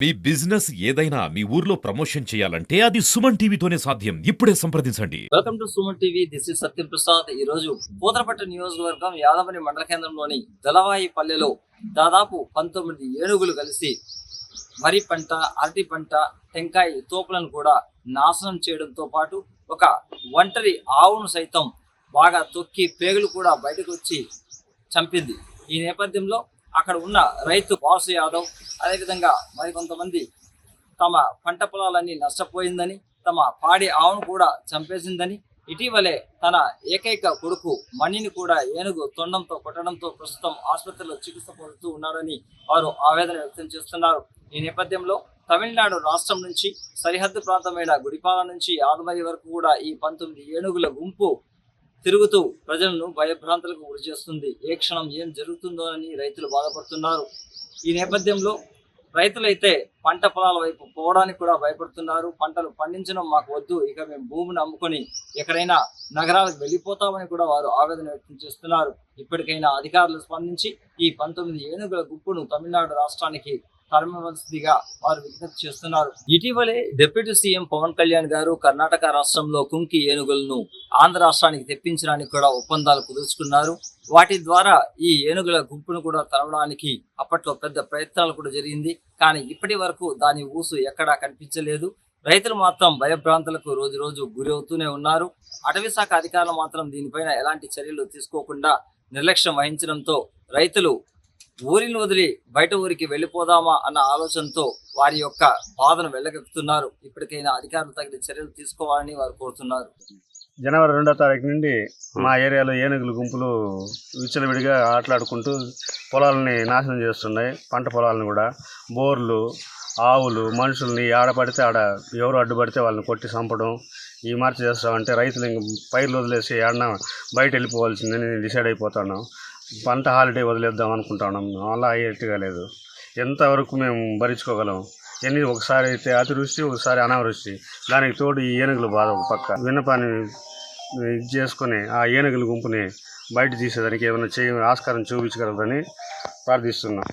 మీ business ఏదైనా మీ ఊర్లో promotion చేయాలంటే అది సుమన్ టీవీతోనే సాధ్యం. ఇప్పుడే సంప్రదించండి. Welcome to Suman TV. This is Satyam Prasad. ఈ రోజు పూతలపట్టు నియోజకవర్గం యాదవని మండల కేంద్రంలోని దళవాయి పల్లెలో దాదాపు 19 ఏనుగులు కలిసి వరి పంట, అరటి పంట, టెంకాయ తోపులను కూడా నాశనం చేయడంతో పాటు ఒక ఒంటరి ఆవును సైతం బాగా తొక్కి పేగులు కూడా బయటకు వచ్చి చంపింది. ఈ నేపథ్యంలో అక్కడ ఉన్న రైతు వాసు యాదవ్, అదేవిధంగా మరికొంతమంది తమ పంట పొలాలన్నీ నష్టపోయిందని, తమ పాడి ఆవును కూడా చంపేసిందని, ఇటీవలే తన ఏకైక కొడుకు మణిని కూడా ఏనుగు తొండంతో కొట్టడంతో ప్రస్తుతం ఆసుపత్రిలో చికిత్స పొందుతూ ఉన్నారని వారు ఆవేదన వ్యక్తం చేస్తున్నారు. ఈ నేపథ్యంలో తమిళనాడు రాష్ట్రం నుంచి సరిహద్దు ప్రాంతమైన గుడిపాల నుంచి యాదమరి వరకు కూడా ఈ 19 ఏనుగుల గుంపు తిరుగుతూ ప్రజలను భయభ్రాంతులకు గురి చేస్తుంది. ఏ క్షణం ఏం జరుగుతుందోనని రైతులు బాధపడుతున్నారు. ఈ నేపథ్యంలో రైతులైతే పంట పొలాల వైపు పోవడానికి కూడా భయపడుతున్నారు. పంటలు పండించడం మాకు వద్దు, ఇక మేము భూమిని అమ్ముకొని ఎక్కడైనా నగరాలకు వెళ్ళిపోతామని కూడా వారు ఆవేదన వ్యక్తం చేస్తున్నారు. ఇప్పటికైనా అధికారులు స్పందించి ఈ 19 ఏనుగుల గుంపును తమిళనాడు రాష్ట్రానికి తరమవలసిందిగా వారు విజ్ఞప్తి చేస్తున్నారు. ఇటీవలే డిప్యూటీ సీఎం పవన్ కళ్యాణ్ గారు కర్ణాటక రాష్ట్రంలో కుంకి ఏనుగులను ఆంధ్ర రాష్ట్రానికి తెప్పించడానికి కూడా ఒప్పందాలు కుదుర్చుకున్నారు. వాటి ద్వారా ఈ ఏనుగుల గుంపును కూడా తరవడానికి అప్పట్లో పెద్ద ప్రయత్నాలు కూడా జరిగింది. కానీ ఇప్పటి వరకు దాని ఊసు ఎక్కడా కనిపించలేదు. రైతులు మాత్రం భయభ్రాంతులకు రోజు రోజు గురి అవుతూనే ఉన్నారు. అటవీ శాఖ అధికారులు మాత్రం దీనిపైన ఎలాంటి చర్యలు తీసుకోకుండా నిర్లక్ష్యం వహించడంతో రైతులు ఊరిని వదిలి బయట ఊరికి వెళ్ళిపోదామా అన్న ఆలోచనతో వారి యొక్క బాధను వెళ్ళగక్కుతున్నారు. ఇప్పటికైనా అధికారులు తగిన చర్యలు తీసుకోవాలని వారు కోరుతున్నారు. జనవరి 2వ తారీఖు నుండి మా ఏరియాలో ఏనుగుల గుంపులు విచ్చలవిడిగా ఆటలాడుకుంటూ పొలాలని నాశనం చేస్తున్నాయి. పంట పొలాలను కూడా, బోర్లు, ఆవులు, మనుషుల్ని ఆడపడితే ఆడ ఎవరు అడ్డుపడితే వాళ్ళని కొట్టి చంపడం ఈ మార్చి చేస్తామంటే రైతులు ఇంక పైర్లు వదిలేసి ఆడిన బయట వెళ్ళిపోవాల్సిందని డిసైడ్ అయిపోతున్నాం. పంట హాలిడే వదిలేద్దాం అనుకుంటున్నాం. అలా అయ్యేట్టుగా లేదు. ఎంతవరకు మేము భరించుకోగలం? ఒకసారి అయితే అతివృష్టి, ఒకసారి అనావృష్టి, దానికి తోడు ఈ ఏనుగులు బాధ ఒక పక్క. విన్నపాన్ని ఇది చేసుకుని ఆ ఏనుగుల గుంపుని బయట తీసేదానికి ఏమైనా ఆస్కారం చూపించగలరని ప్రార్థిస్తున్నాం.